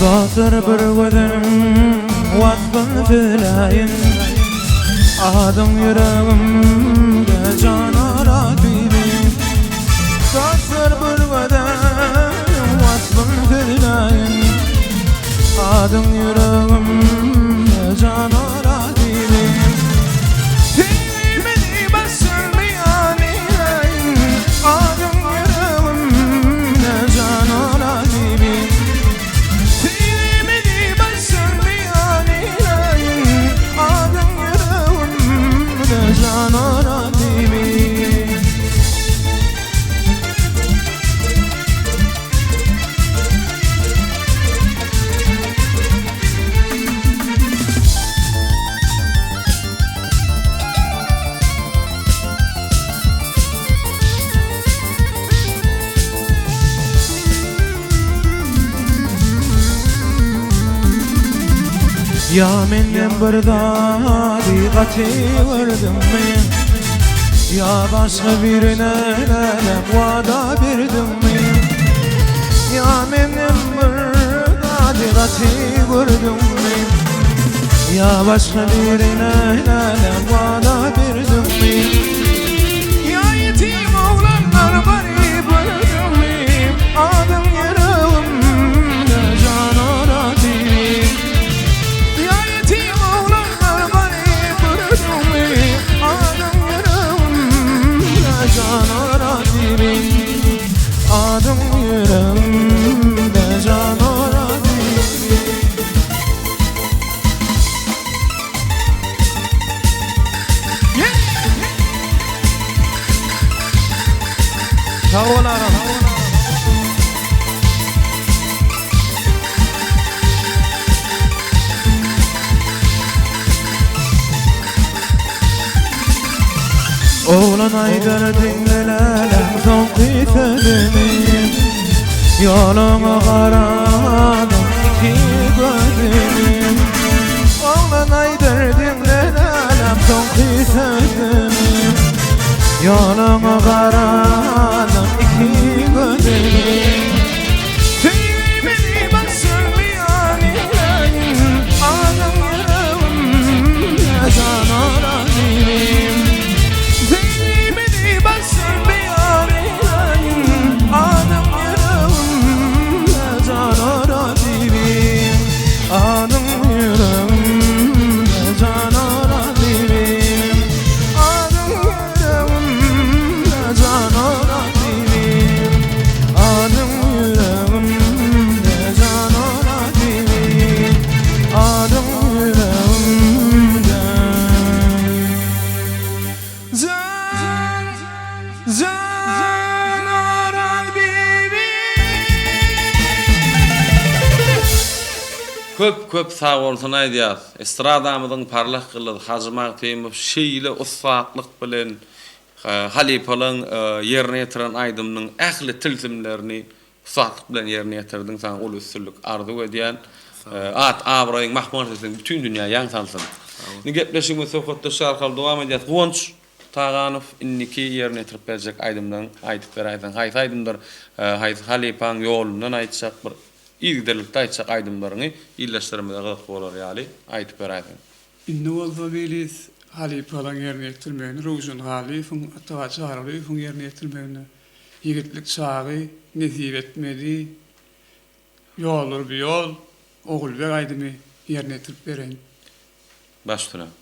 Satır bir gözüm vatfın filayin Adım yüreğimde canara dibim Satır bir gözüm vatfın filayin Adım yüreğimde canara dibim Filmini basılmayan ilahin Adım yüreğimde canara dibim Ya menden bir dadiqati verdim men Ya başka birine lelem vada verdim men Ya menden bir dadiqati verdim men Ya başka birine lelem vada verdim men Ya yetim oğlanlar garip verdim men Adım yüreğimde canara dibim Adım yüreğimde canara dibim Sağ olarım Oğlan aydar dinlelelem tonqit edelim Yoluma qaradım iki gözüm Oğlan aydar dinlelelem tonqit edelim Yoluma qaradım iki gözüm Sevmeni basılmayan ilahin Adım yüreğimde canara dibim Köp sağ bolsun aýdýas. Estradamyzyň parlak gylyzy Hazymak Teýmov şeýle usfaklyk bilen halipalyň ýerine ýetiren aýdymyň ähli tilsimlerini usfaklyk bilen ýerine ýetirdiň. Saň ol üstünlük arzu edýän at abraýyň mahmursyň bütün dünýä ýaňsansyn. Ni gepleşigimiz sohbatda şarkal dowam edýär. Gonç Tağanow inniki ýerine ýetirip berjek aýdymdan aýdyp berýän. Haýsy aýdymlar halipaň ýolundan aýtsak bir İlgidelikte aytsak aydımlarını illeştirmede gıdık bolar ýaly aýtyp berýän. Indi bolsa bilis halipalyň ýerine ýetirmegini, Rowşan Halifoň, Ataga Çağrılyň ýerine ýetirmegini ýigitlik çagy nesip etmedi. Ýolur bir ýol, Ogulbek aýdymy ýerine ýetirip berýän. Başdyra.